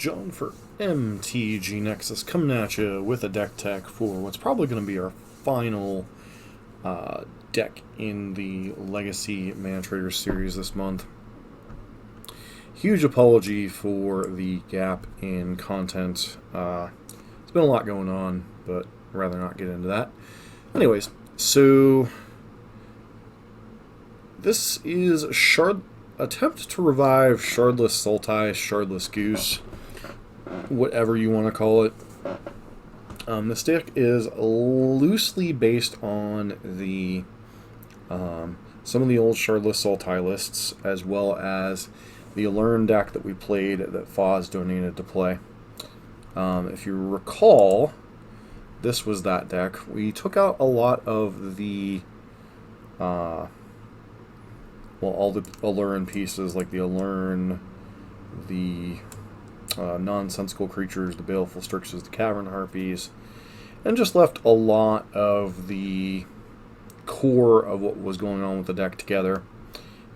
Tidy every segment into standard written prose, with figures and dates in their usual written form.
John for MTG Nexus coming at you with a deck tech for what's probably going to be our final deck in the Legacy Manatraders series this month. Huge apology for the gap in content. There's been a lot going on, but I'd rather not get into that. Anyways, so this is attempt to revive Shardless Sultai, Shardless Goose, whatever you want to call it. This deck is loosely based on the some of the old Shardless Sultai lists, as well as the Allurn deck that we played that Foz donated to play. If you recall, this was that deck. We took out a lot of the all the Allurn pieces, like the Allurn, the nonsensical creatures, the baleful strixes, the cavern harpies, and just left a lot of the core of what was going on with the deck together,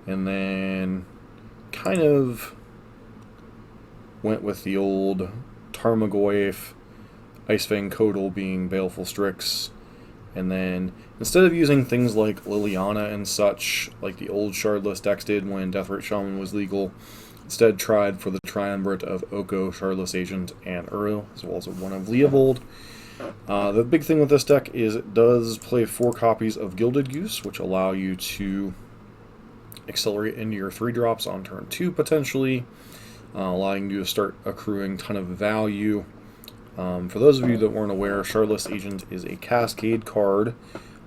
and then kind of went with the old Tarmogoyf, Icefang Kodal being baleful strix, and then instead of using things like Liliana and such, like the old Shardless decks did when Deathrite Shaman was legal, instead tried for the triumvirate of Oko, Shardless Agent, and Uro, as well as one of Leovold. The big thing with this deck is it does play 4 copies of Gilded Goose, which allow you to accelerate into your 3-drops on turn 2, potentially, allowing you to start accruing a ton of value. For those of you that weren't aware, Shardless Agent is a cascade card,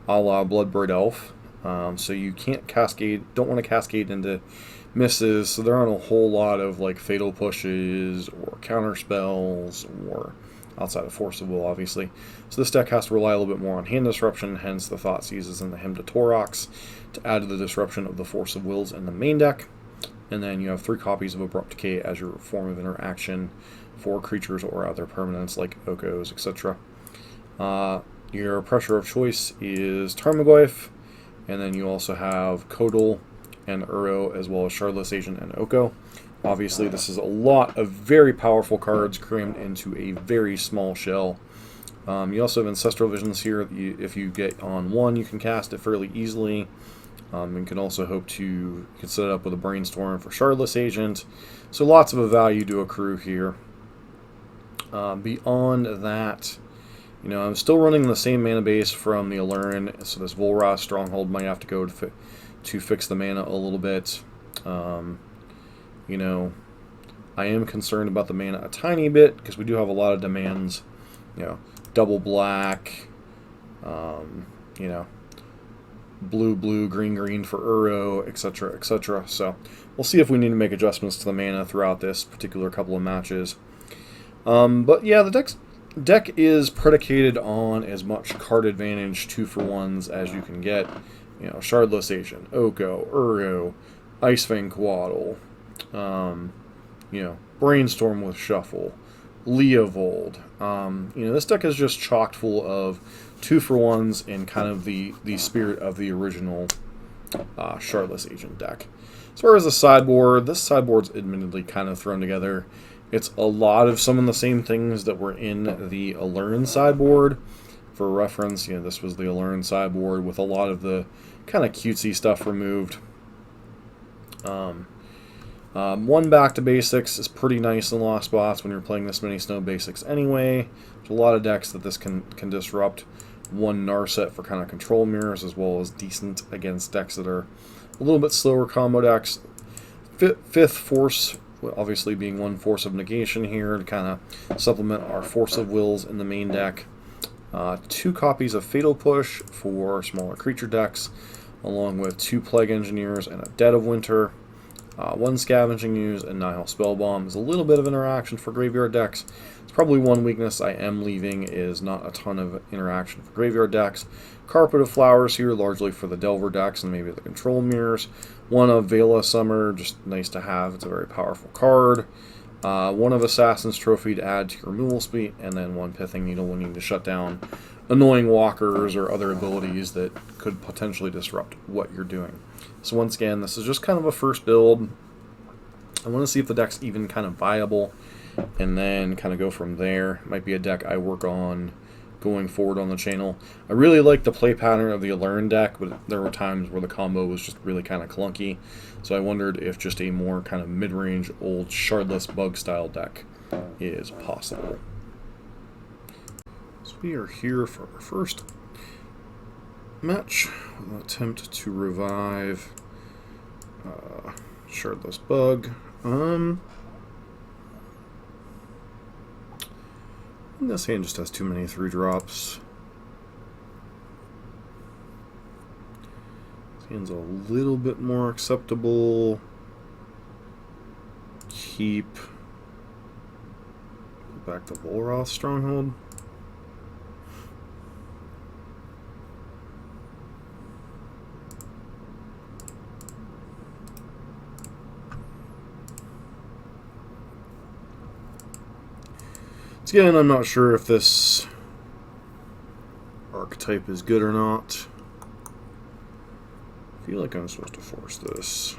a la Bloodbraid Elf. So you can't cascade, don't want to cascade into misses, so there aren't a whole lot of like fatal pushes or counter spells, or outside of Force of Will, obviously. So this deck has to rely a little bit more on hand disruption, hence the Thoughtseizes and the Hymn to Torox to add to the disruption of the Force of Wills in the main deck. And then you have 3 copies of Abrupt Decay as your form of interaction for creatures or other permanents like Okos, etc. Your pressure of choice is Tarmogoyf, and then you also have Kodal and Uro, as well as Shardless Agent and Oko. Obviously, this is a lot of very powerful cards crammed into a very small shell. You also have Ancestral Visions here. If you get on 1, you can cast it fairly easily. You can also hope to set it up with a Brainstorm for Shardless Agent. So lots of a value to accrue here. Beyond that, you know, I'm still running the same mana base from the Allurn, so this Volrath Stronghold might have to go to fix the mana a little bit. You know, I am concerned about the mana a tiny bit, because we do have a lot of demands, you know, double black, you know, blue, green for Uro, etc., etc. So we'll see if we need to make adjustments to the mana throughout this particular couple of matches. But yeah, the deck is predicated on as much card advantage 2-for-1s as you can get. You know, Shardless Agent, Oko, Uro, Icefang Kodal, you know, Brainstorm with Shuffle, Leovold. You know, this deck is just chock full of 2-for-1s in kind of the spirit of the original Shardless Agent deck. As far as the sideboard, this sideboard's admittedly kind of thrown together. It's a lot of some of the same things that were in the Allurn sideboard. For reference, you know, this was the Allurn sideboard with a lot of the kind of cutesy stuff removed. One back to basics is pretty nice in a lot of spots when you're playing this many snow basics anyway. There's a lot of decks that this can disrupt. 1 Narset for kind of control mirrors, as well as decent against decks that are a little bit slower combo decks. 5th Force, obviously being 1 Force of Negation here to kind of supplement our Force of Wills in the main deck. 2 copies of Fatal Push for smaller creature decks, along with 2 Plague Engineers and a Dead of Winter. 1 Scavenging Ooze and Nihil Spellbomb is a little bit of interaction for graveyard decks. It's probably one weakness I am leaving is not a ton of interaction for graveyard decks. Carpet of Flowers here, largely for the Delver decks and maybe the Control Mirrors. 1 of Vela Summer, just nice to have. It's a very powerful card. 1 of Assassin's Trophy to add to your removal speed, and then 1 Pithing Needle when you need to shut down annoying walkers or other abilities that could potentially disrupt what you're doing. So once again, this is just kind of a first build. I want to see if the deck's even kind of viable. and then kind of go from there. Might be a deck I work on going forward on the channel. I really like the play pattern of the Allurn deck, but there were times where the combo was just really kind of clunky. So I wondered if just a more kind of mid-range old Shardless bug style deck is possible. So we are here for our first match with an attempt to revive Shardless bug. This hand just has too many 3-drops. This hand's a little bit more acceptable. Keep. Go back to Volroth Stronghold. Again, I'm not sure if this archetype is good or not. I feel like I'm supposed to force this.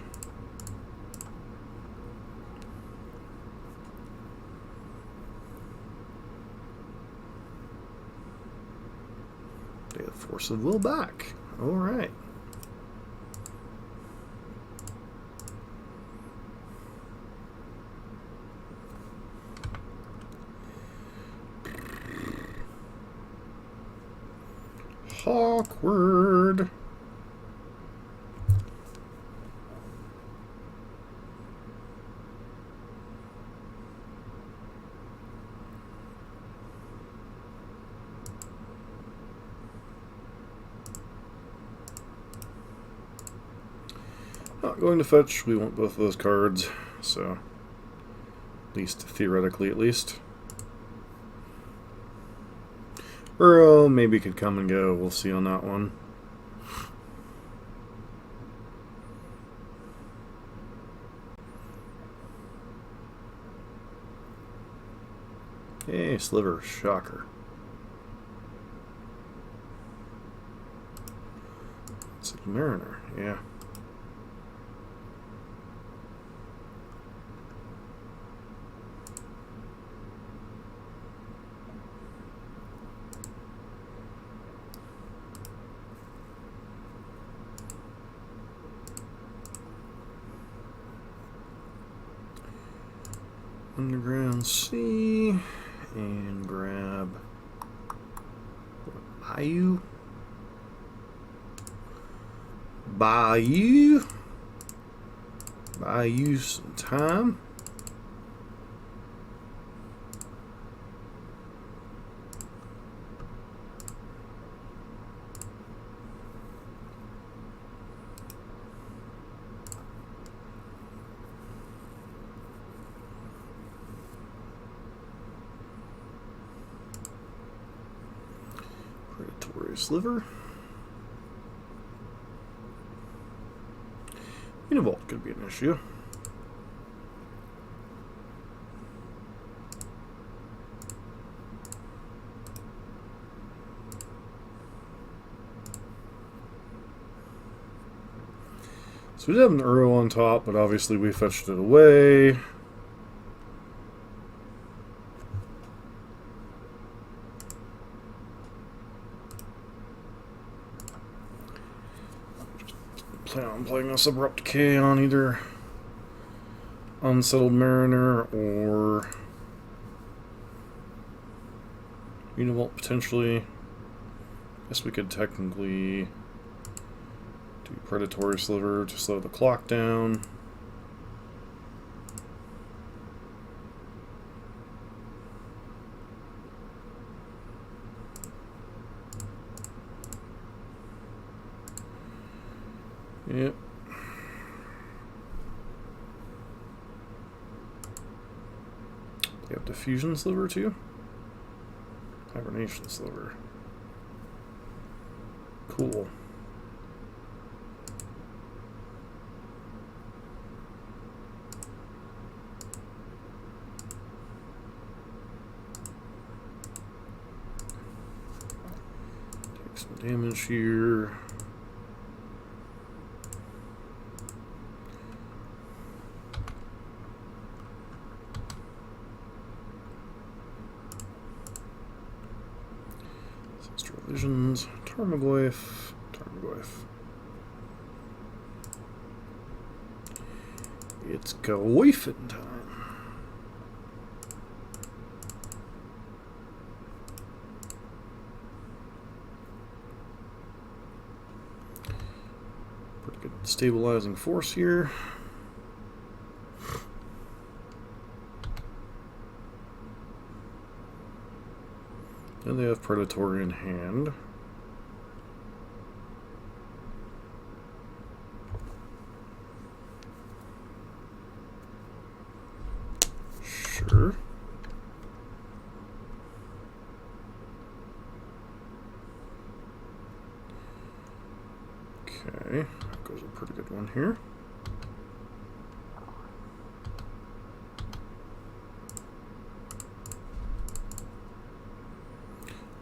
They have Force of Will back. Alright. Awkward. Not going to fetch. We want both of those cards, so at least theoretically, at least. Burrow maybe could come and go. We'll see on that one. Hey, Slivers, shocker. It's a Mariner, yeah. Underground Sea and grab Bayou. Buy you some time. Predatory Sliver. Univault could be an issue. So we did have an Uro on top, but obviously we fetched it away. Plan on playing this Abrupt Decay on either Unsettled Mariner or Univault potentially. Guess we could technically do Predatory Sliver to slow the clock down. Yep. They have Diffusion Sliver too? Hibernation Sliver. Cool. Take some damage here. Tarmogoyf. It's Goyfin time. Pretty good stabilizing force here. And they have Predatory in hand. Sure. Okay, that goes a pretty good one here.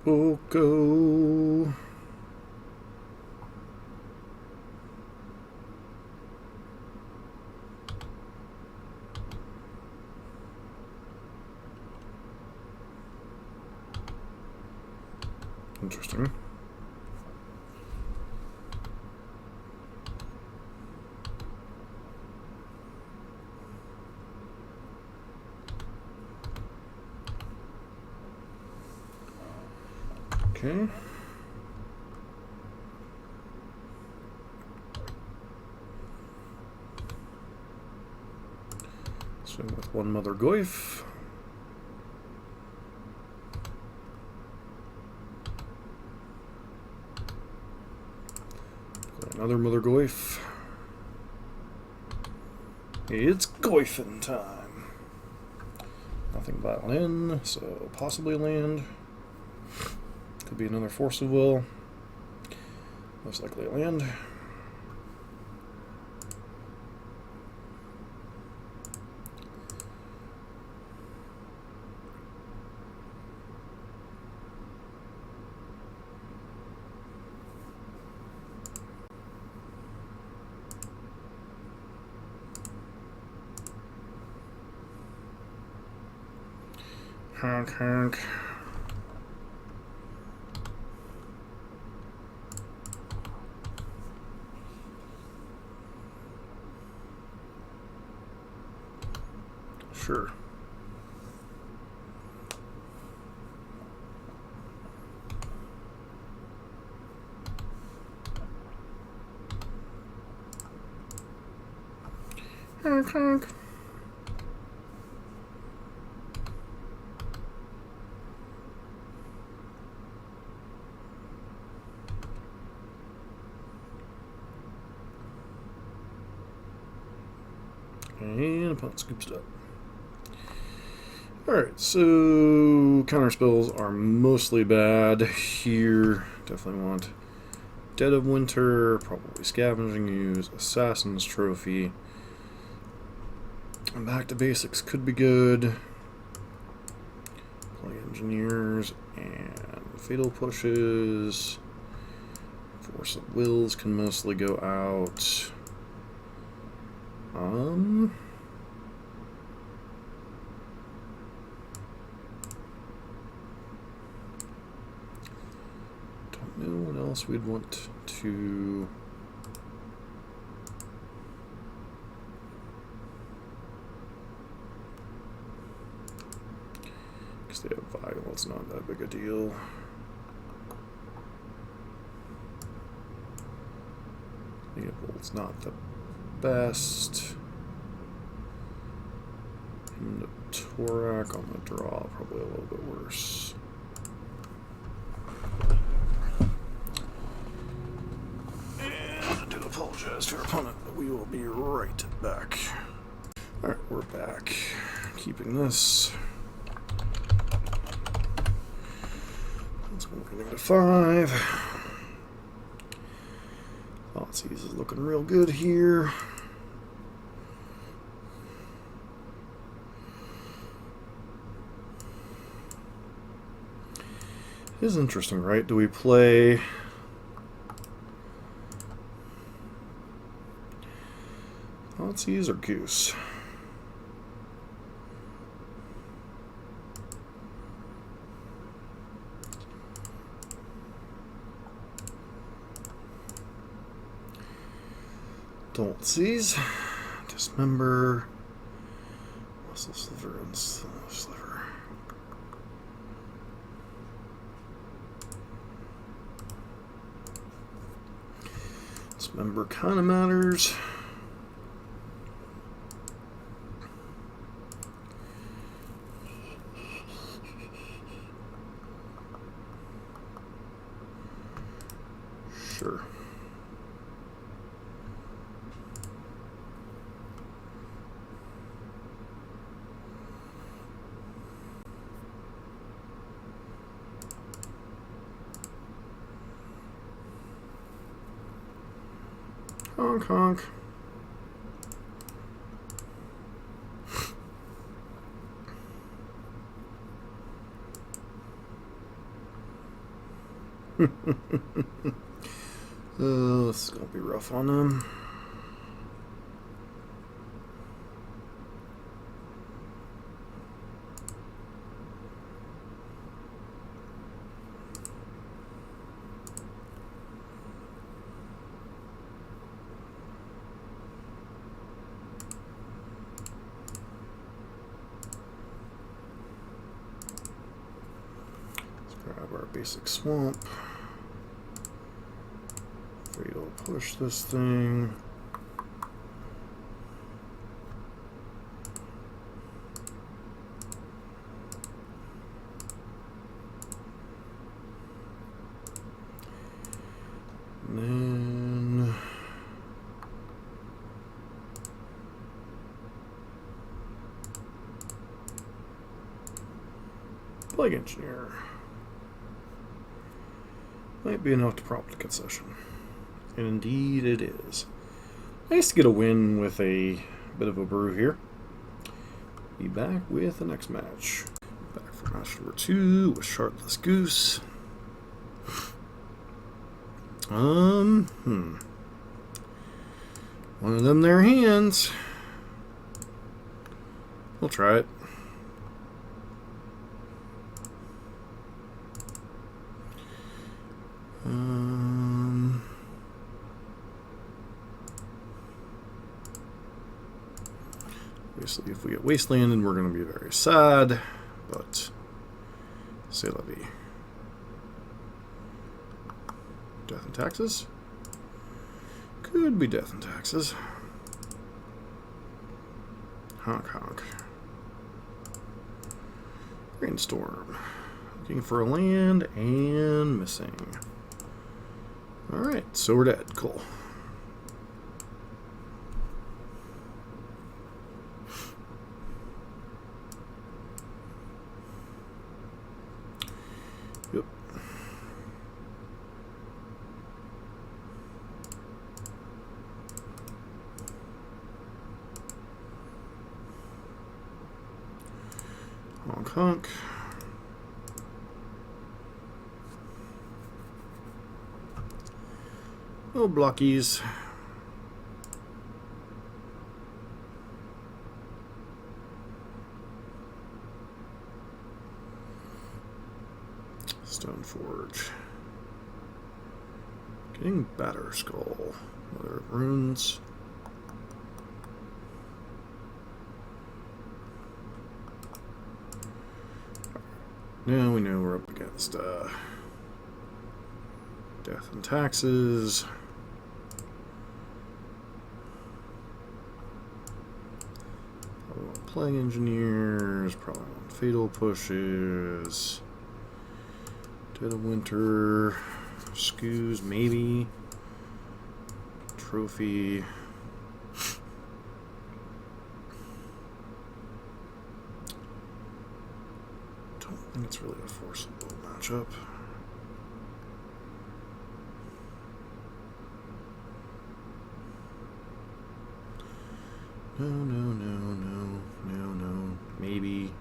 Oko. Interesting. Okay. Swing with one Mother Goyf. Another Mother Goyf. It's Goyfin time. Nothing Vial in, so possibly land. Could be another Force of Will. Most likely a land. Honk, honk. Sure. Honk, honk. And opponent scoops it up. Alright, so counter spells are mostly bad here. Definitely want Dead of Winter, probably Scavenging Ooze, Assassin's Trophy. And Back to Basics could be good. Play Engineers and Fatal Pushes. Force of Wills can mostly go out. Don't know what else we'd want to. Because they have Vial, it's not that big a deal. It's not the best. And the Torak on the draw, probably a little bit worse. And I do apologize to our opponent, but we will be right back. Alright, we're back. Keeping this. Let's go to -5. Thoughtseize is looking real good here. It is interesting, right? Do we play Thoughtseize or Goose? Don't seize. Dismember. Muscle sliver and sliver. Dismember kind of matters. Sure. Honk honk. This is gonna be rough on them. Grab our basic swamp. Vial, push this thing. And then Plague Engineer. Might be enough to prompt a concession. And indeed it is. Nice to get a win with a bit of a brew here. Be back with the next match. Back for match number 2 with Shardless Goose. One of them their hands. We'll try it. Obviously, if we get wastelanded, we're going to be very sad, but c'est la vie. Death and taxes? Could be death and taxes. Honk honk. Rainstorm. Looking for a land and missing. Alright, so we're dead. Cool. Yep. Honk honk. Oh, blockies. Stoneforge. Getting Batter Skull. Mother of Runes. Now we know we're up against Death and Taxes. Probably want Plague Engineers. Probably want Fatal Pushes. Dead of Winter. Scoos, maybe. Trophy. Don't think it's really a forcible matchup. No, no, no, no, no, no. Maybe.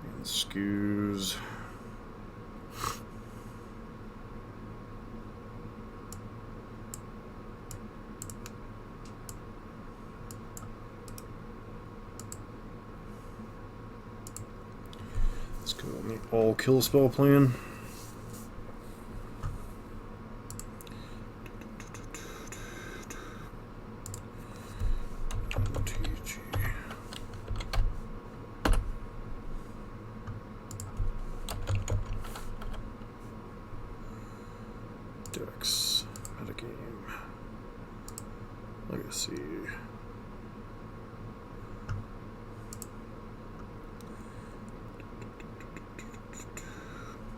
And Scoos. Let's go on the all kill spell plan. Metagame. Legacy.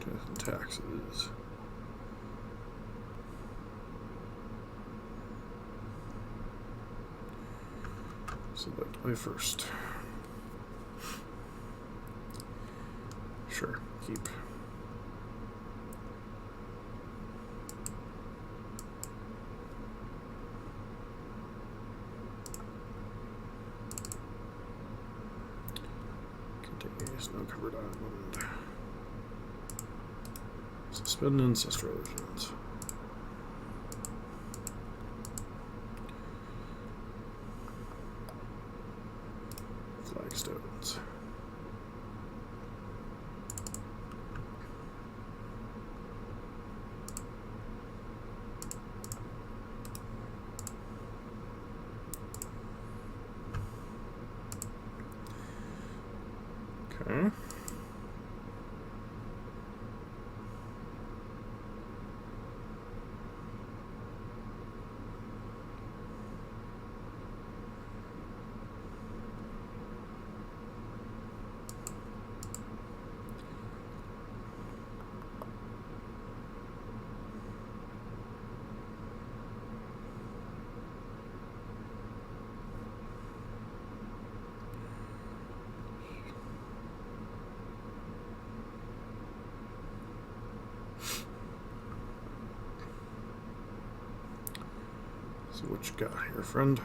Death and taxes. Select play first. Sure, keep. Contains no covered island. Suspend ancestral illusions. Flagstones. Okay. So what you got here, friend?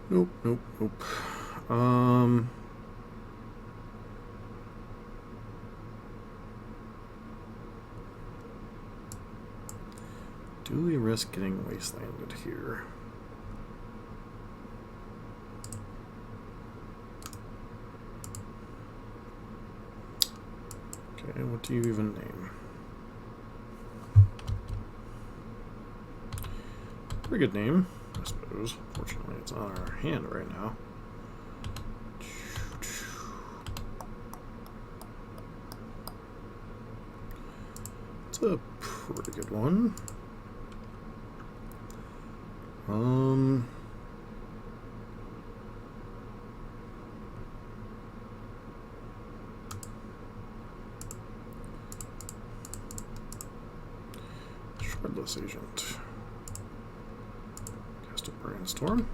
Nope, nope, nope. Do we risk getting wastelanded here? Okay, what do you even name? Pretty good name, I suppose. Fortunately, it's on our hand right now. It's a pretty good one. Shardless agent. Cast a brainstorm.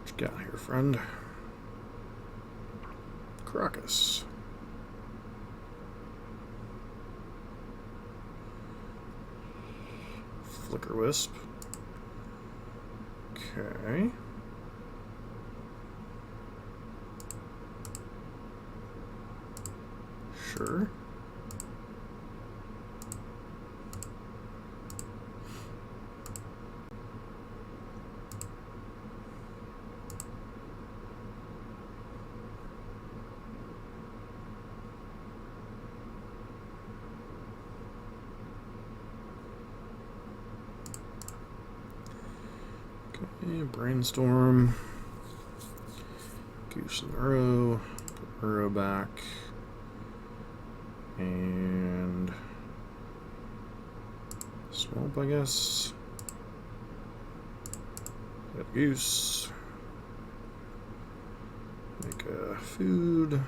What you got here, friend? Crocus. Flicker Wisp. Okay. Sure. Okay, brainstorm. Goose and Uro. Put Uro back. And swamp, I guess. Got goose. Make a food.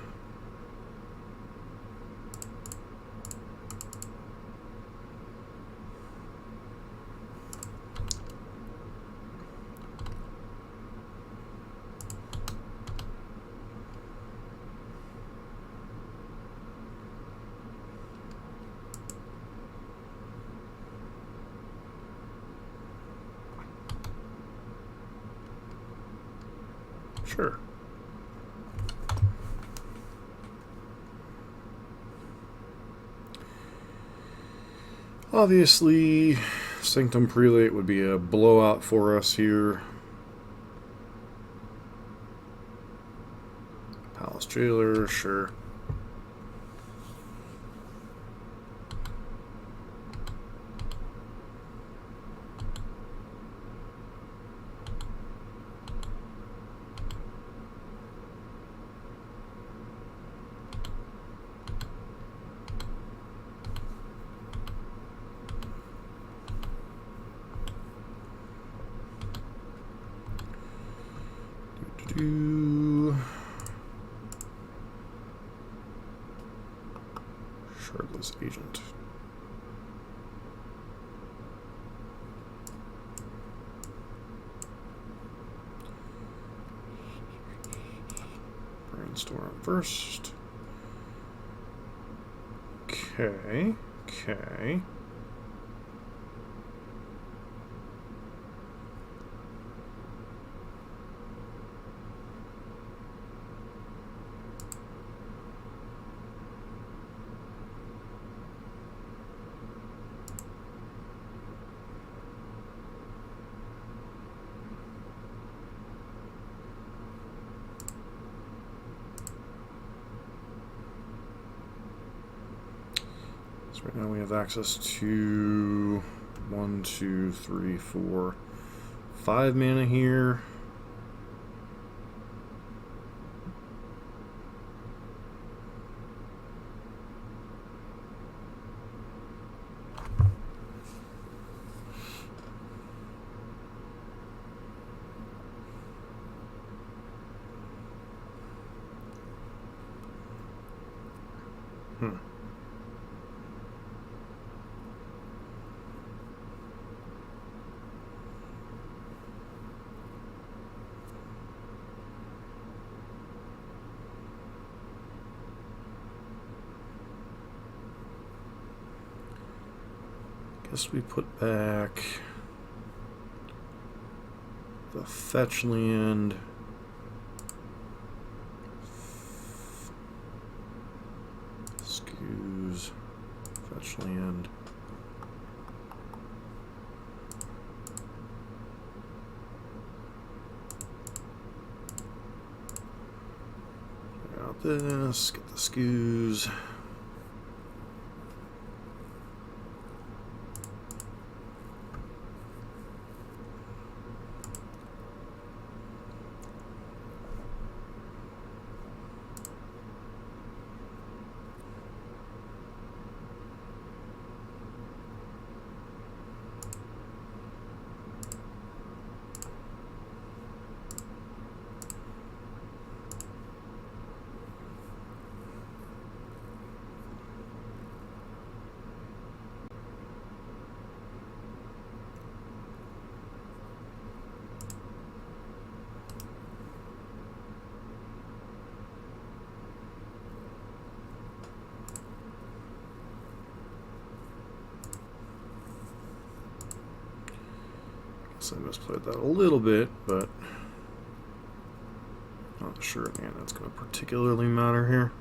Sure. Obviously, Sanctum Prelate would be a blowout for us here. Palace Jailer, sure. Shardless agent. Brainstorm first. Okay. Right now we have access to 1, 2, 3, 4, 5 mana here. Guess we put back the fetch land. Skews, fetch land. Got this, get the skews. I misplayed that a little bit, but not sure, man, that's going to particularly matter here.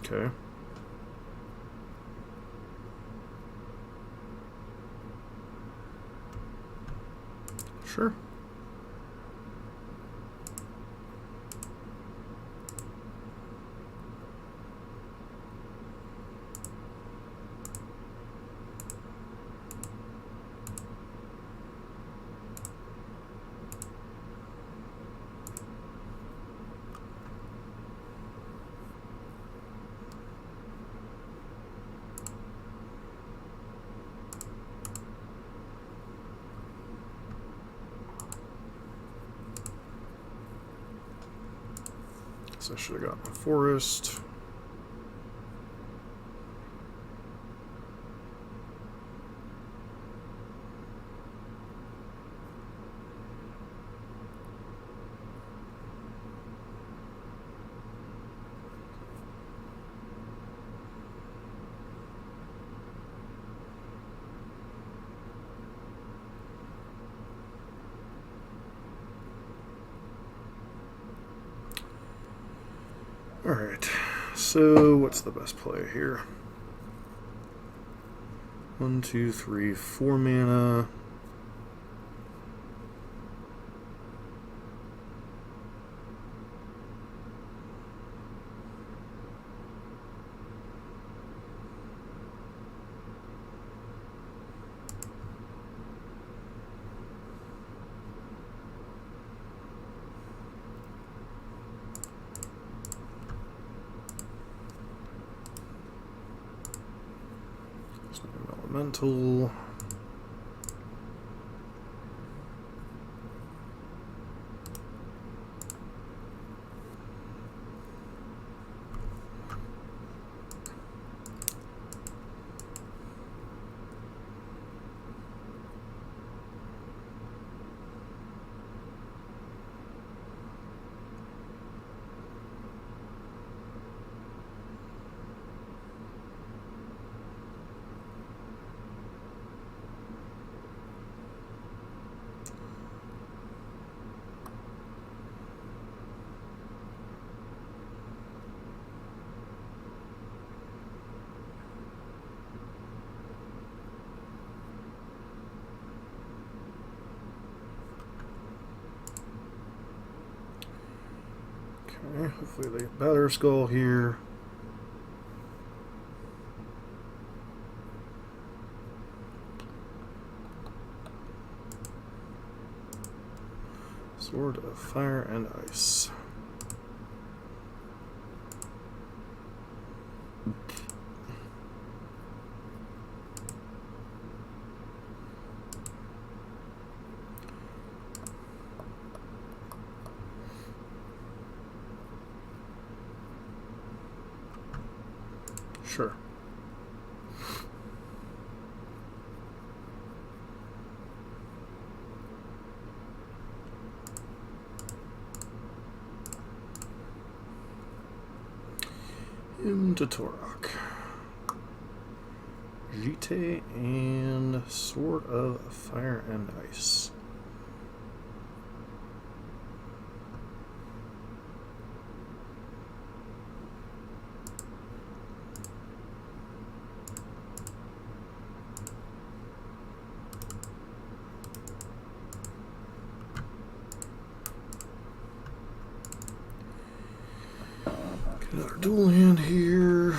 Okay. Sure. So I should have got my forest. So, what's the best play here? 1, 2, 3, 4 mana. Elemental. Okay, hopefully they get better skull here. Sword of Fire and Ice. Sure. Into Torok. Jite and Sword of Fire and Ice. Another dual hand here.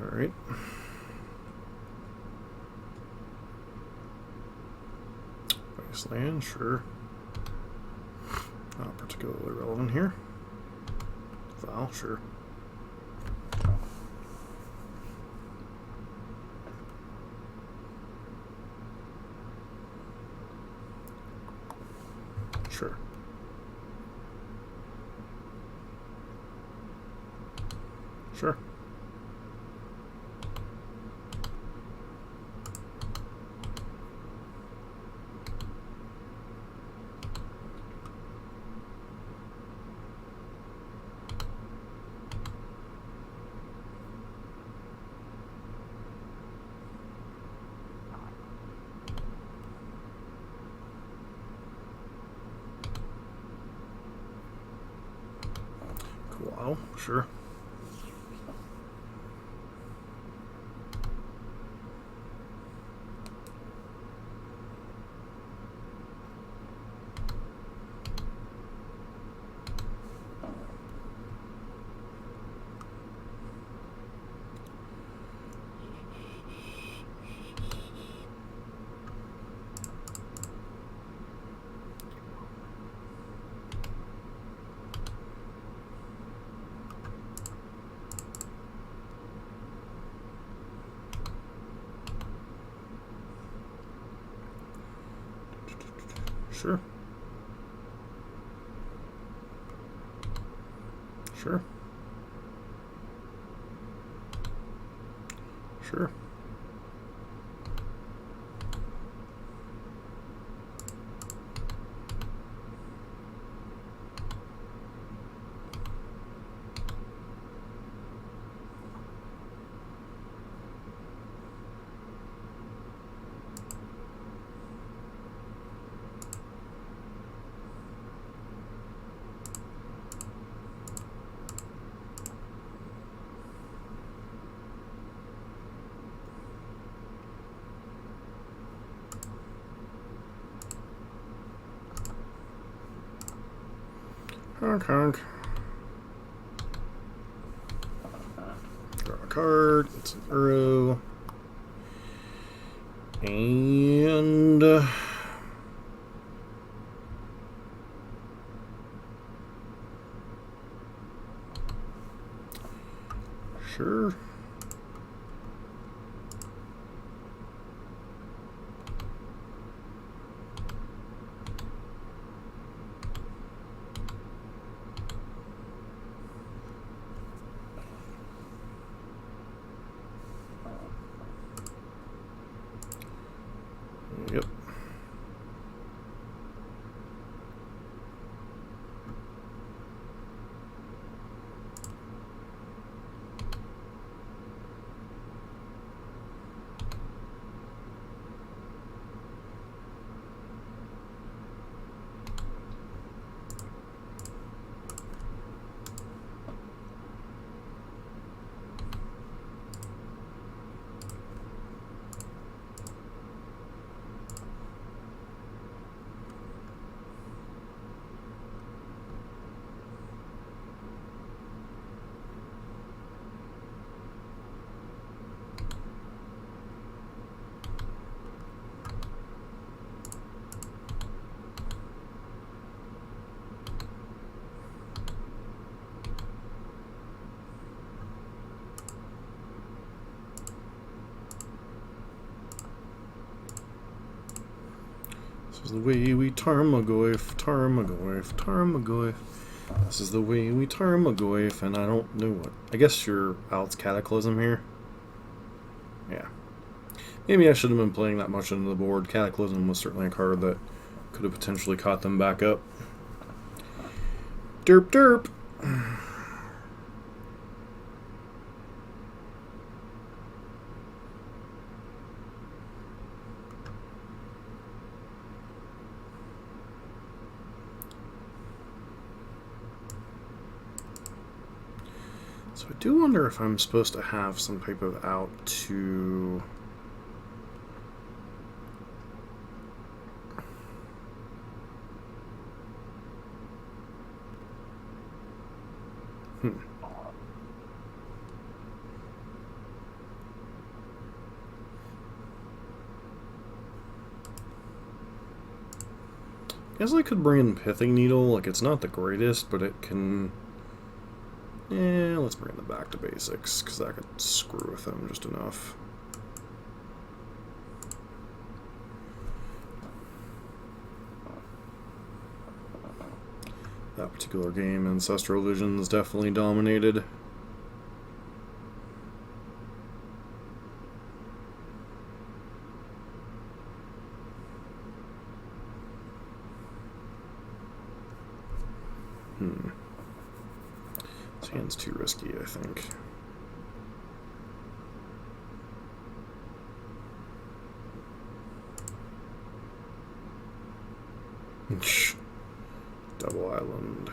All right. Wasteland, sure. Not particularly relevant here. Vial, sure. Sure. Sure. Wow, sure. Sure. Sure. Sure. Honk, honk. Draw a card. It's an Uro. And... sure. Yep. This is the way we Tarmogoyf, Tarmogoyf, Tarmogoyf. This is the way we Tarmogoyf, and I don't know what. I guess you're Out's Cataclysm here. Yeah. Maybe I shouldn't have been playing that much into the board. Cataclysm was certainly a card that could have potentially caught them back up. Derp derp! So I do wonder if I'm supposed to have some type of out to... I guess I could bring in Pithing Needle. Like, it's not the greatest, but it can... Yeah, let's bring it back to basics, because that could screw with them just enough. That particular game, Ancestral Visions, definitely dominated. This hand's too risky, I think. Double Island.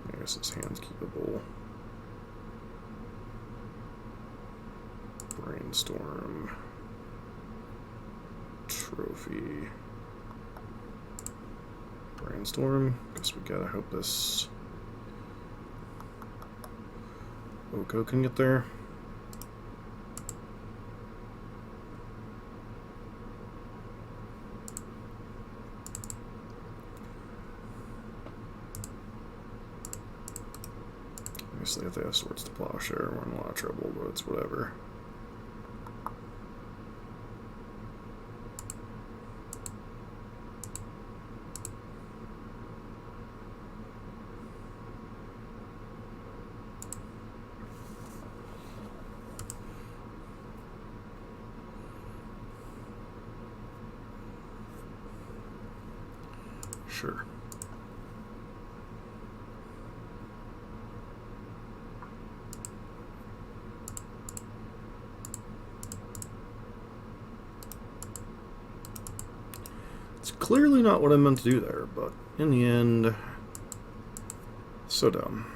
I guess this hand's keepable. Brainstorm. Trophy. Brainstorm. Guess we gotta hope this Oko can get there. Obviously, if they have Swords to Plowshare, we're in a lot of trouble, but it's whatever. Sure. It's clearly not what I meant to do there, but in the end, so dumb.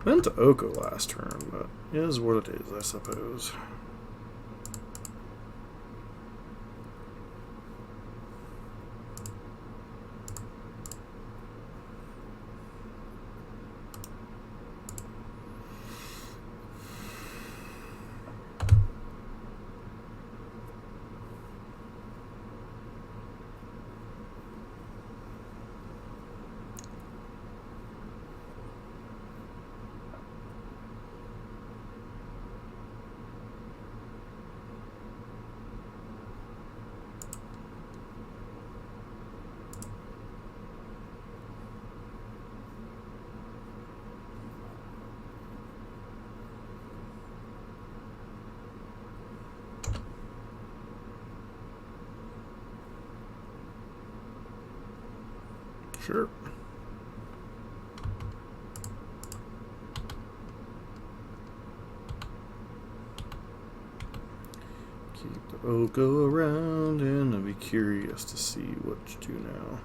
Went to Oko last turn, but it is what it is, I suppose. Sure. Keep the Oko around, and I'll be curious to see what you do now.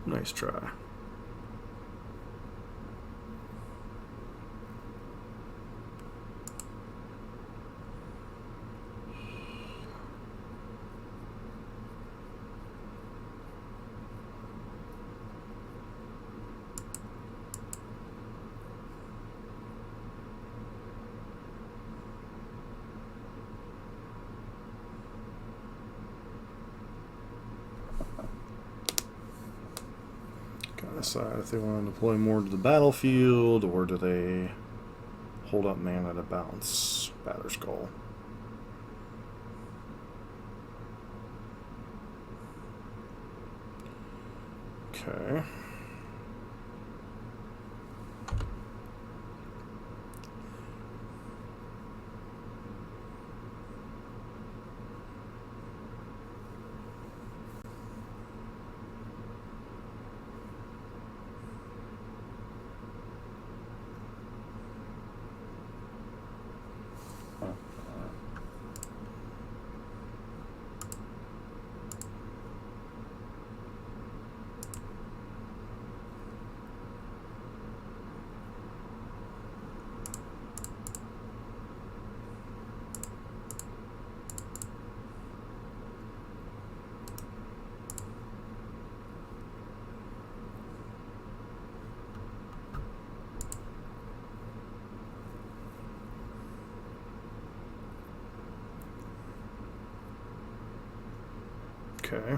Nice try. Decide if they want to deploy more to the battlefield, or do they hold up mana to bounce Batterskull? Okay. Okay.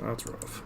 That's rough.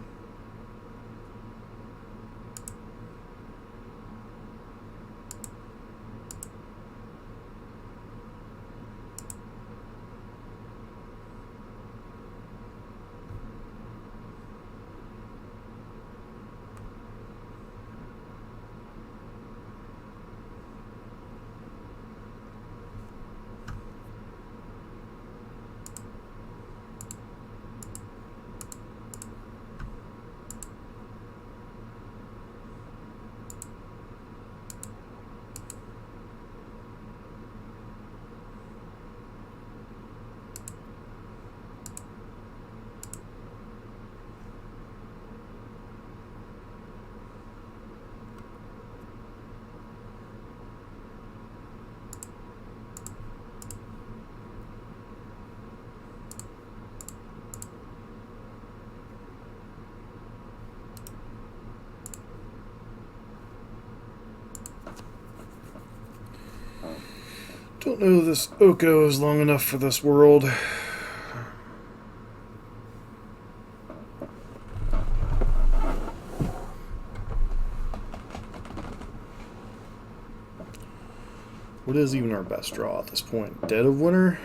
Don't know this Oko is long enough for this world. What is even our best draw at this point? Dead of Winter?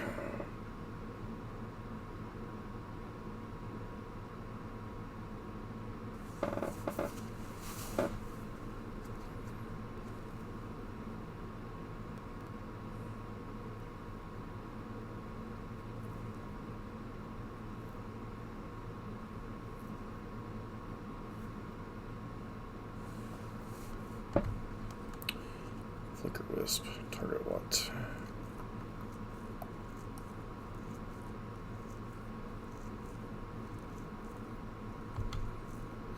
Flicker Wisp. Target what?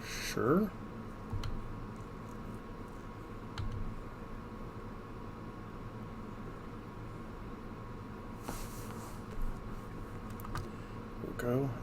Sure. Go.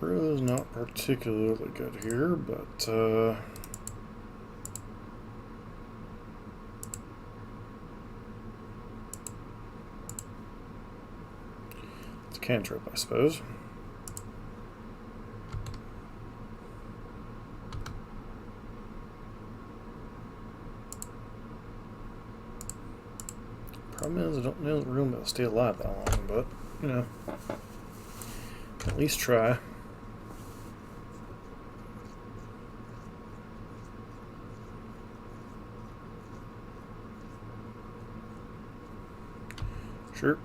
Is not particularly good here, but it's a cantrip, I suppose. Problem is, I don't know the room that'll stay alive that long, but you know, at least try. Sure.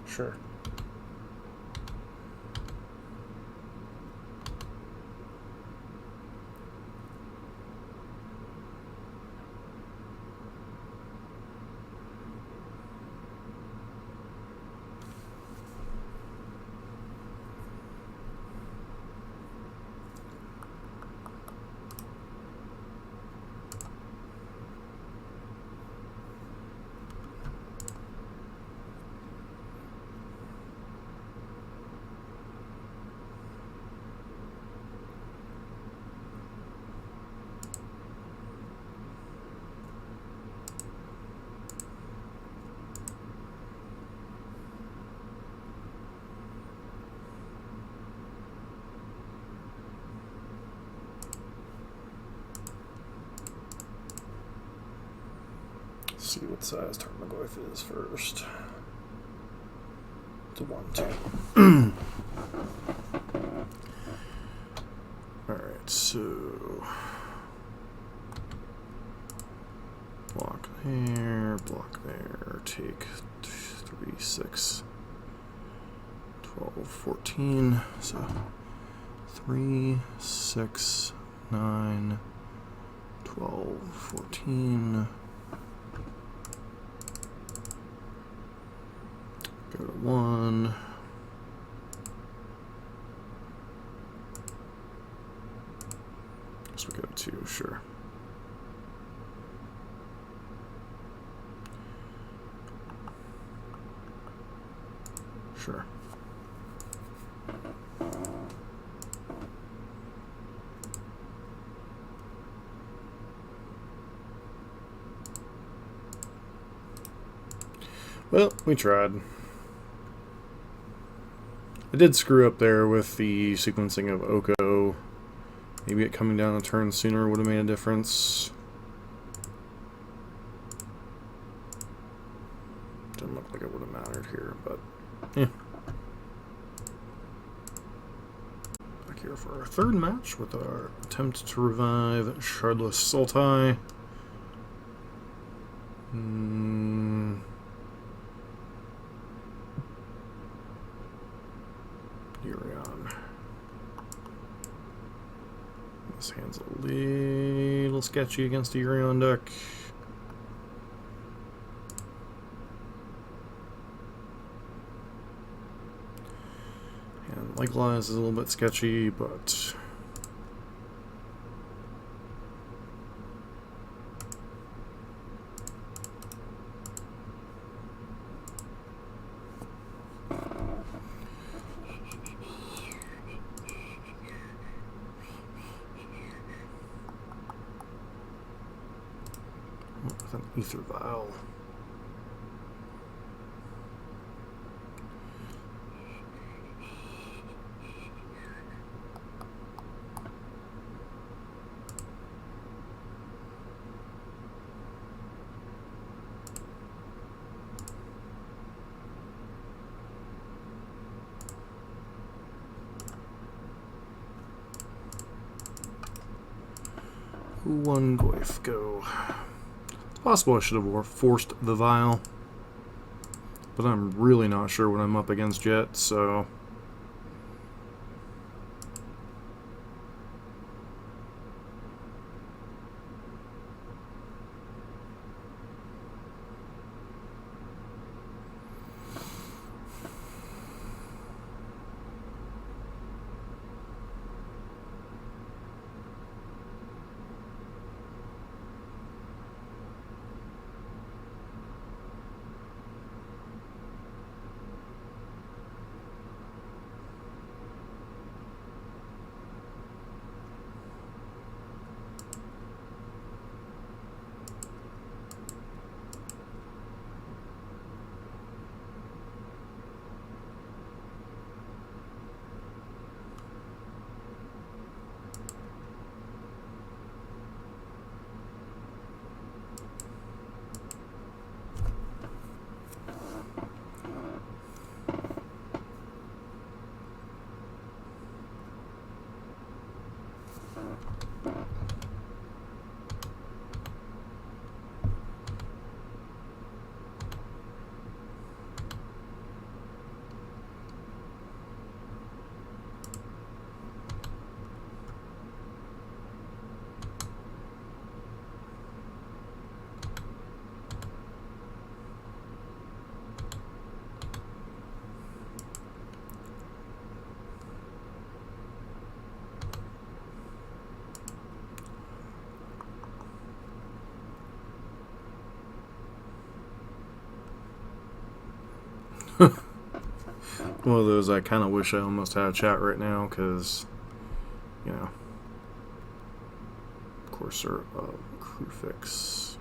Sure. See what size Tarmogoyf is first. It's a 1-2. Alright, so block there, take 3, 6, 12, 14. So 3, 6, 9, 12, 14. Go to 1. So we go to 2, sure. Sure. Well, we tried. I did screw up there with the sequencing of Oko. Maybe it coming down a turn sooner would have made a difference. Didn't look like it would have mattered here, but yeah. Back here for our third match with our attempt to revive Shardless Sultai. Urion. This hand's a little sketchy against the Urion deck. And likewise is a little bit sketchy, but with an ether vial. One Goif go. It's possible I should have forced the Vial, but I'm really not sure what I'm up against yet, so one of those I kind of wish I almost had a chat right now, because, you know, Courser of Crewfix,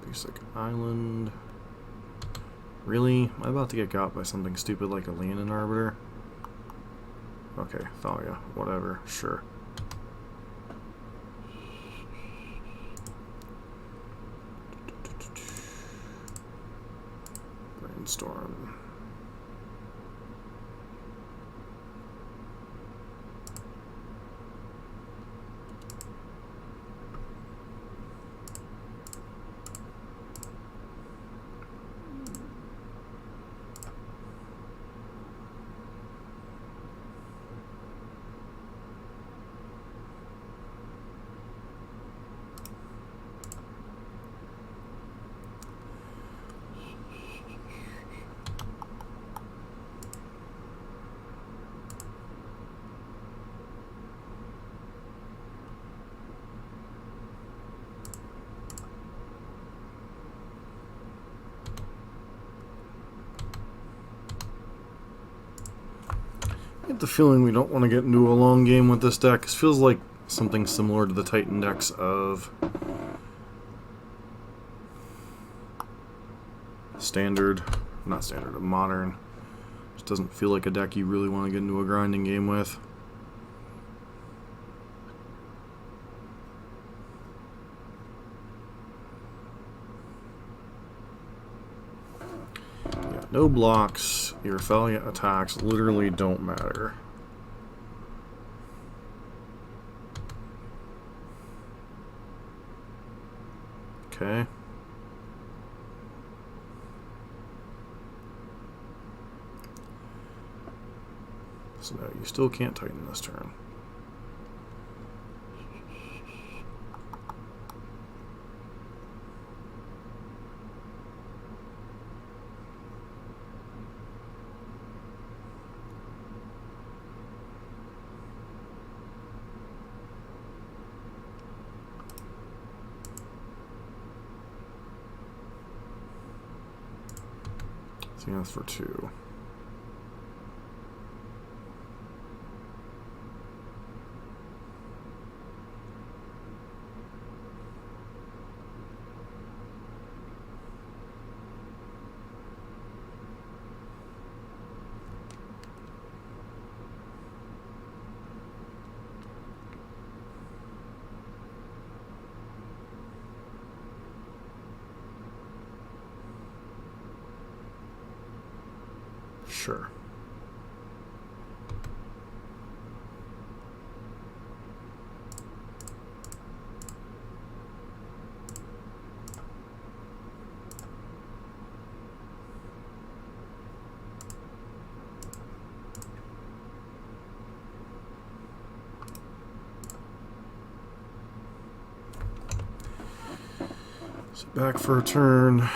Basic Island. Really? Am I about to get got by something stupid like a Leonin Arbiter? Okay, Thalia, whatever, sure. Brainstorm. I get the feeling we don't want to get into a long game with this deck. It feels like something similar to the Titan decks of modern. Just doesn't feel like a deck you really want to get into a grinding game with. Yeah, no blocks. Your Thalia attacks literally don't matter. Okay. So no, you still can't Titan this turn. So that's for 2. Sure. So back for a turn.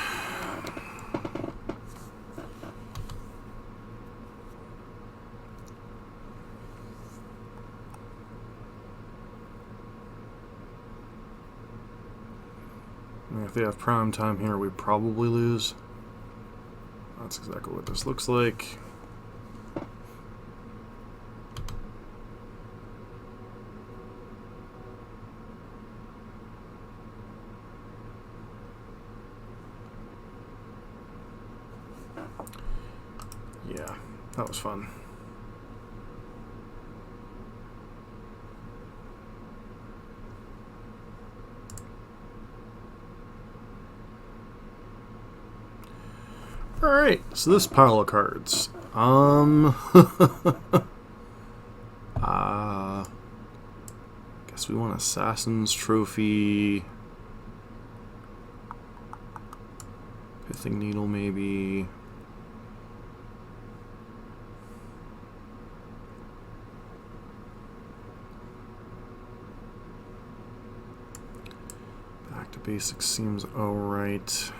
If they have prime time here, we probably lose. That's exactly what this looks like. Yeah, that was fun. Alright, so this pile of cards. Guess we want Assassin's Trophy. Pithing Needle, maybe. Back to basics seems alright.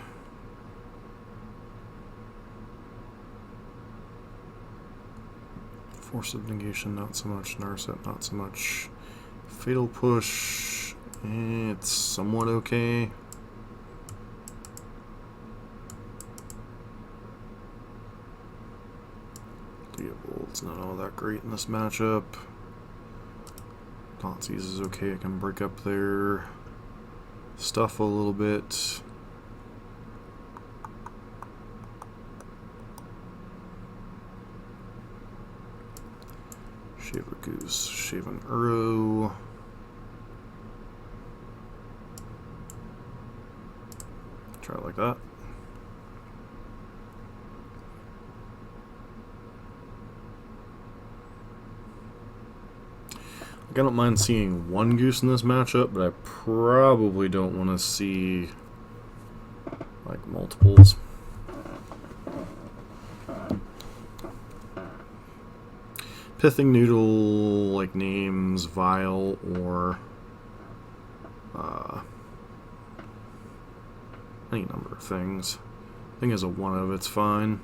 Force of Negation, not so much. Narset, not so much. Fatal Push, it's somewhat okay. It's not all that great in this matchup. Nazis is okay, I can break up their stuff a little bit. Shave a Goose, shave an Uro. Try it like that. I don't mind seeing one goose in this matchup, but I probably don't want to see like multiples. Pithing Noodle like names Vial or any number of things. I think as a one of it's fine.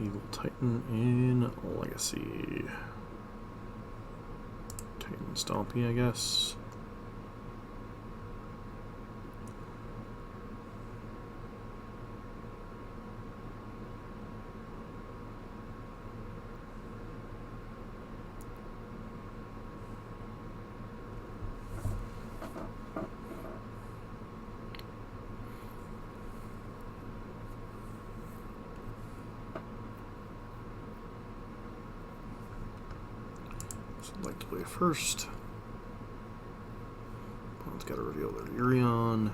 Evil Titan in Legacy. Titan Stompy, I guess. So I'd like to play first. Opponent's got to reveal their Urion.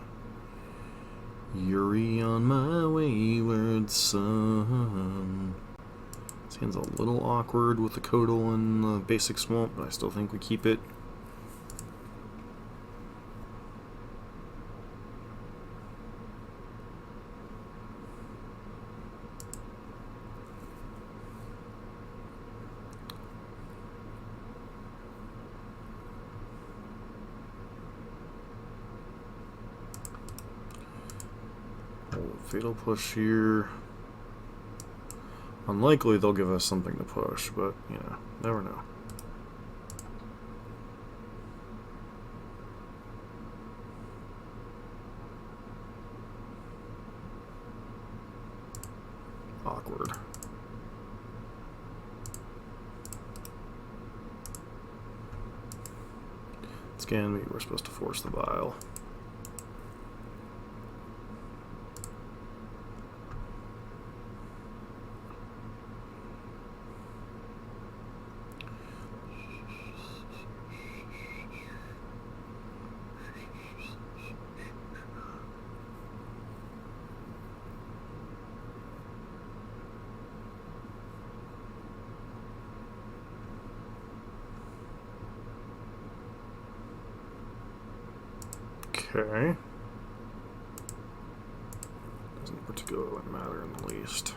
Urion, my wayward son. This hand's a little awkward with the Codal and the basic swamp, but I still think we keep it. Fatal push here. Unlikely they'll give us something to push, but, you know, never know. Awkward. Scan me, we're supposed to force the Vial. Okay. Doesn't particularly matter in the least.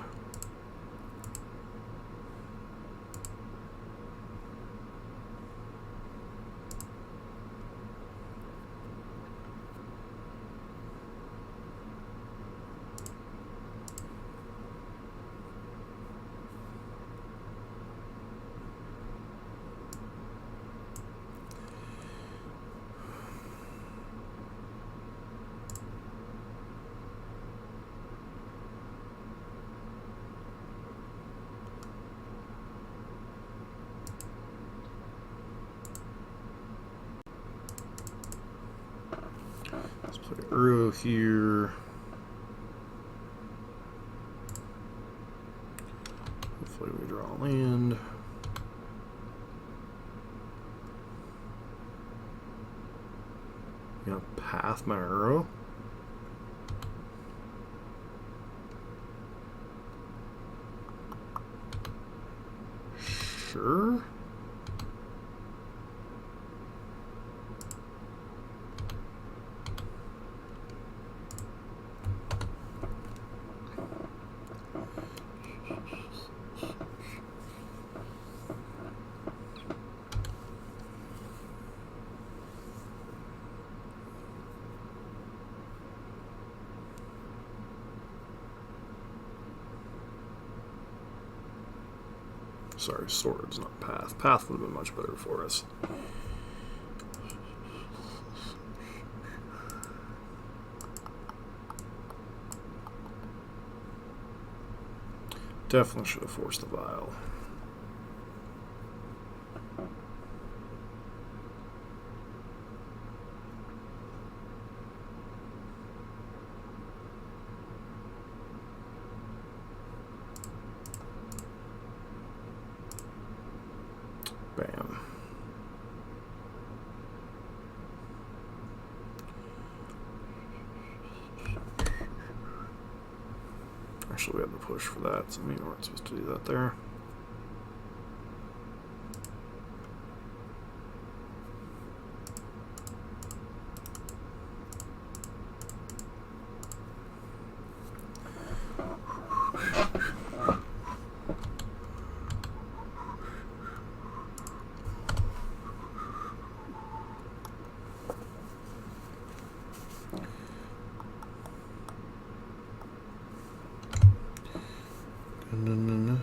Let's play Uro here. Hopefully we draw land. You know, path my Uro. Sure. Sorry, swords, not path. Path would have been much better for us. Definitely should have forced the Vial. Bam. Actually, we had the push for that, so we weren't supposed to do that there.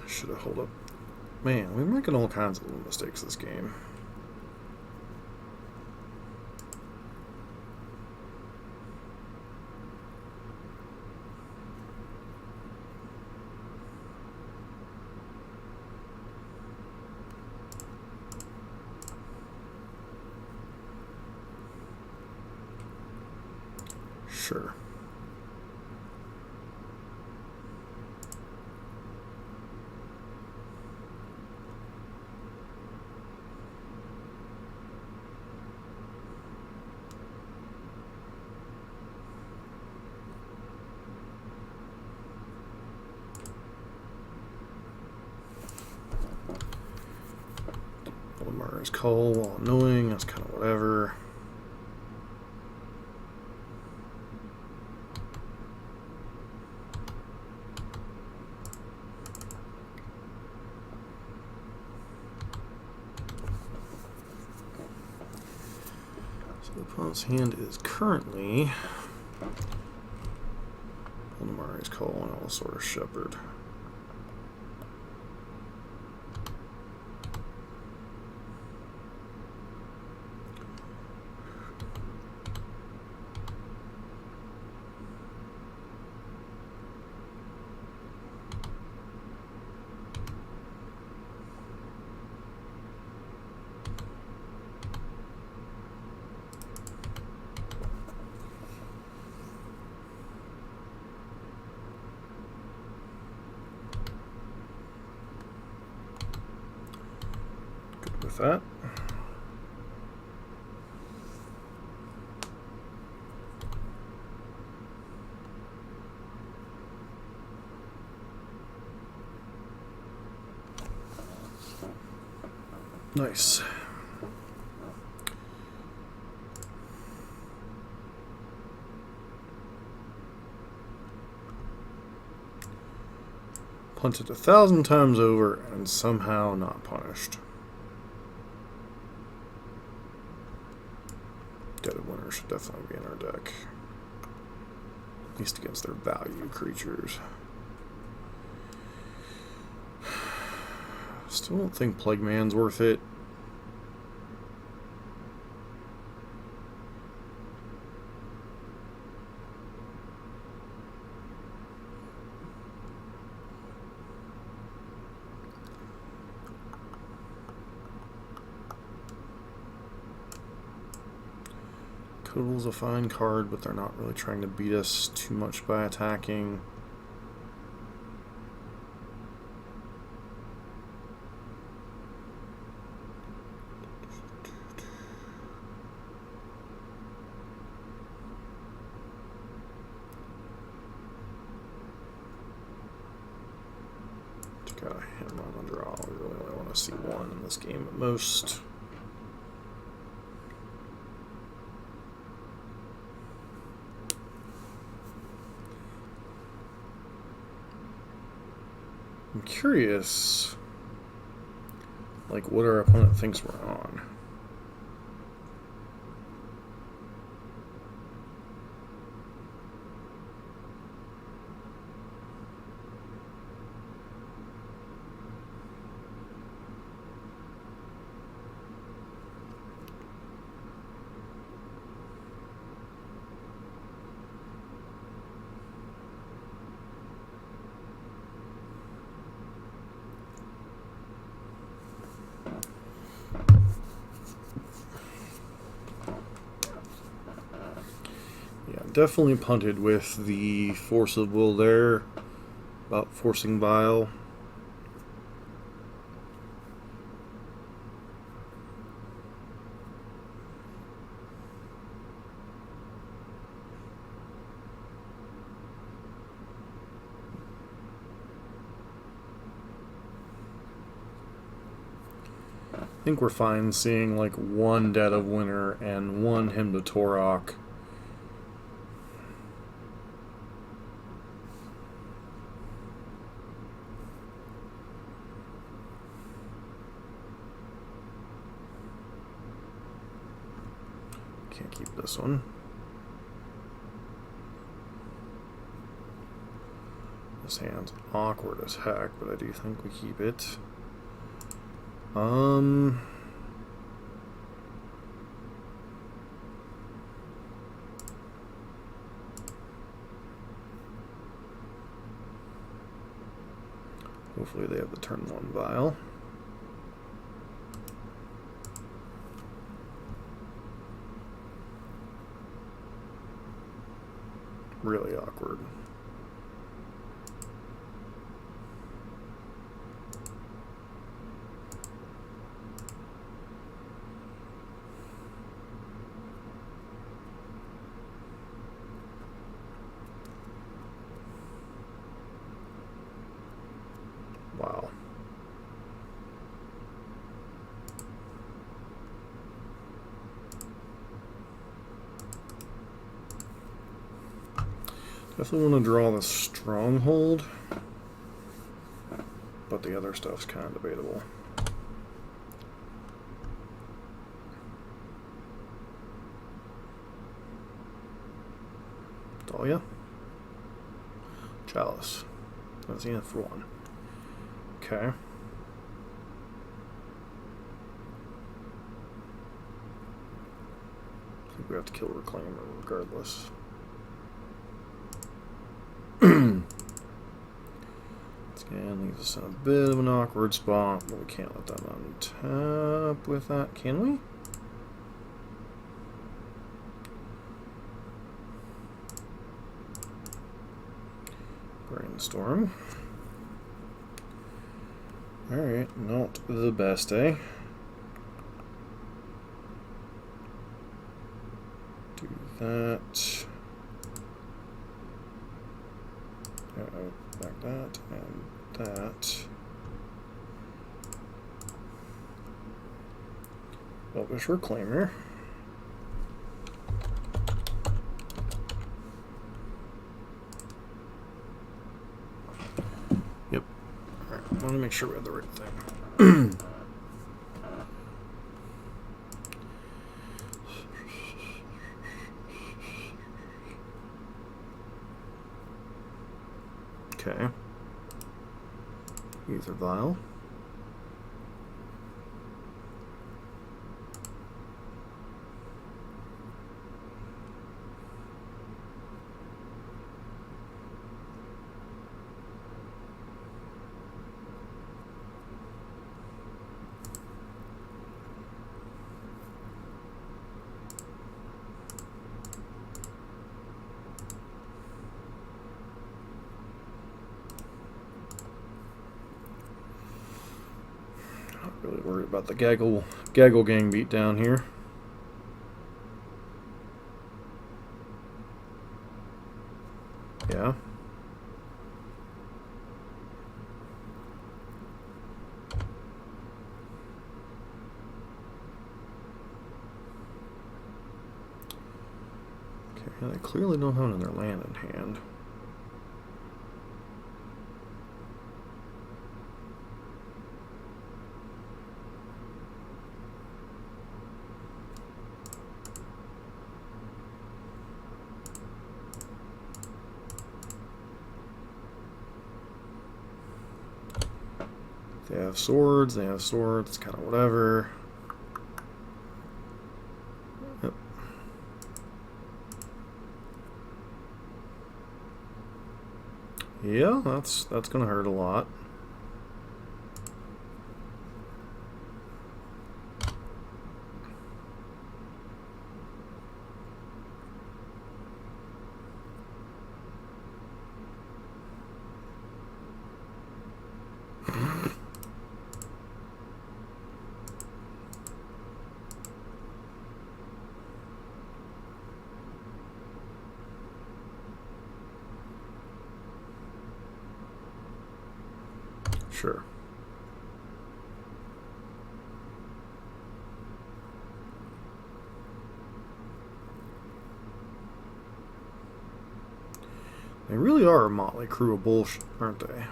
Should have held up. Man, we're making all kinds of little mistakes this game. Sure. Mara's Call, while annoying, that's kind of whatever. So the opponent's hand is currently Mara's Call and Allosaurus Shepherd. With that. Nice. Punted 1,000 times over and somehow not punished. Dead of Winter should definitely be in our deck. At least against their value creatures. Still don't think Plague Man's worth it. Coatle's a fine card, but they're not really trying to beat us too much by attacking. Just got a hammer on the draw. We really only want to see one in this game at most. I'm curious, like, what our opponent thinks we're on. Definitely punted with the force of will there about forcing Vial. I think we're fine seeing like one Dead of Winter and one Hymn to Torok. Can't keep this one. This hand's awkward as heck, but I do think we keep it. Hopefully they have the turn one Vial. Really awkward. Wow. Definitely want to draw the Stronghold, but the other stuff's kind of debatable. Dahlia. Chalice. That's enough for one. Okay. I think we have to kill Reclaimer regardless. Again, leaves us in a bit of an awkward spot, but we can't let them untap with that, can we? Brainstorm. Alright, not the best, eh? Do that. Like that, and that. Elvish Reclaimer. Yep. Alright, I want to make sure we have the right thing. Okay. Ether Vial. Really worried about the gaggle gang beat down here. Yeah. Okay, they clearly don't have another land in hand. They have swords, it's kind of whatever. Yep. Yeah, that's gonna hurt a lot. Sure. They really are a motley crew of bullshit, aren't they?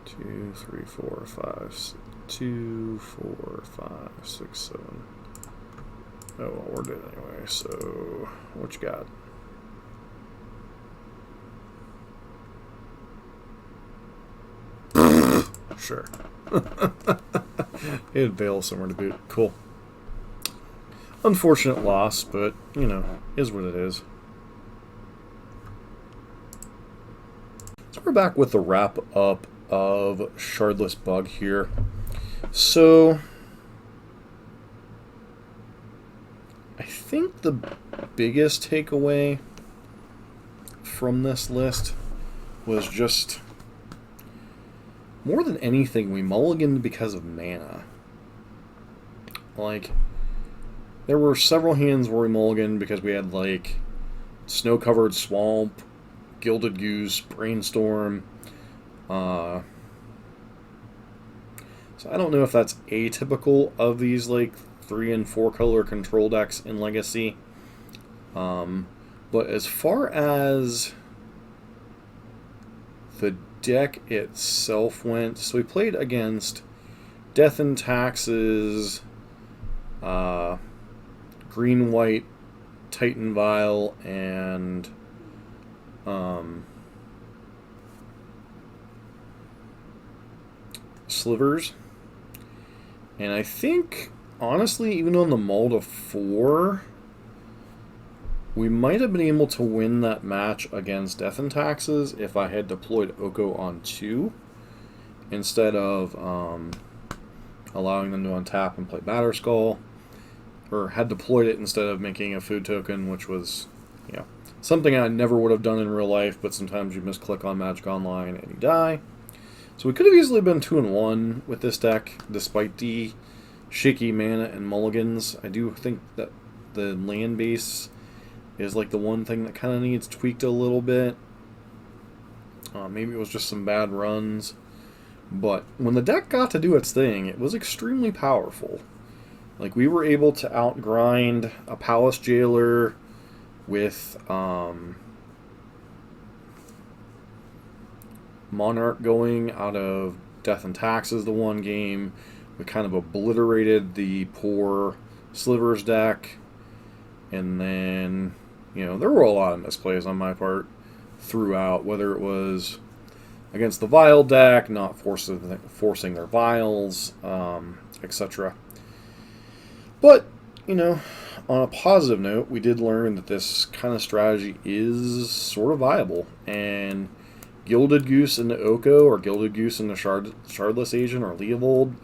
Two, three, four, five, 2, 4, 5, 6, 7. Oh, well, we're dead anyway, so what you got? Sure. It had Vial somewhere to boot. Cool. Unfortunate loss, but, you know, is what it is. So we're back with the wrap-up of Shardless Bug here. So I think the biggest takeaway from this list was just, more than anything, we mulliganed because of mana. Like, there were several hands where we mulliganed because we had, like, Snow-Covered Swamp, Gilded Goose, Brainstorm. So I don't know if that's atypical of these like 3 and 4 color control decks in Legacy. But as far as the deck itself went, so we played against Death and Taxes, Green White, Titan Vial, and Slivers. And I think, honestly, even on the mull to 4, we might have been able to win that match against Death and Taxes if I had deployed Oko on 2 instead of allowing them to untap and play Batterskull, or had deployed it instead of making a food token, which was, you know, something I never would have done in real life, but sometimes you misclick on Magic Online and you die. So we could have easily been 2-1 with this deck, despite the shaky mana and mulligans. I do think that the land base is like the one thing that kind of needs tweaked a little bit. Maybe it was just some bad runs. But when the deck got to do its thing, it was extremely powerful. Like, we were able to outgrind a Palace Jailer with Monarch going out of Death and Taxes the one game. We kind of obliterated the poor Slivers deck. And then, you know, there were a lot of misplays on my part throughout, whether it was against the Vial deck, not forcing their Vials, etc. But, you know, on a positive note, we did learn that this kind of strategy is sort of viable. And Gilded Goose into Oko, or Gilded Goose into Shardless Agent, or Leovold,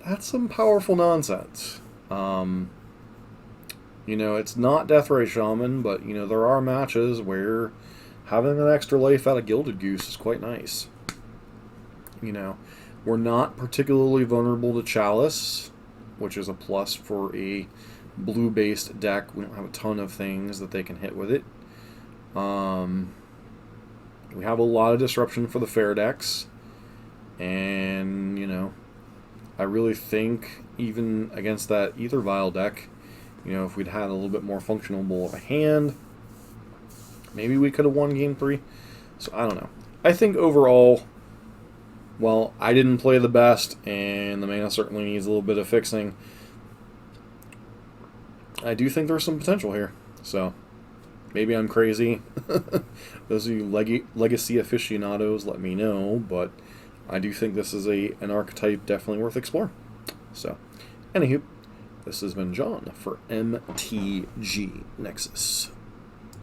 that's some powerful nonsense. You know, it's not Deathrite Shaman, but, you know, there are matches where having an extra life out of Gilded Goose is quite nice. You know, we're not particularly vulnerable to Chalice, which is a plus for a blue-based deck. We don't have a ton of things that they can hit with it. We have a lot of disruption for the fair decks. And, you know, I really think even against that Ether Vial deck, you know, if we'd had a little bit more functional of a hand, maybe we could have won Game 3. So, I don't know. I think overall, well, I didn't play the best, and the mana certainly needs a little bit of fixing. I do think there's some potential here. So, maybe I'm crazy. Those of you Legacy aficionados, let me know. But I do think this is an archetype definitely worth exploring. So, anywho, this has been John for MTG Nexus.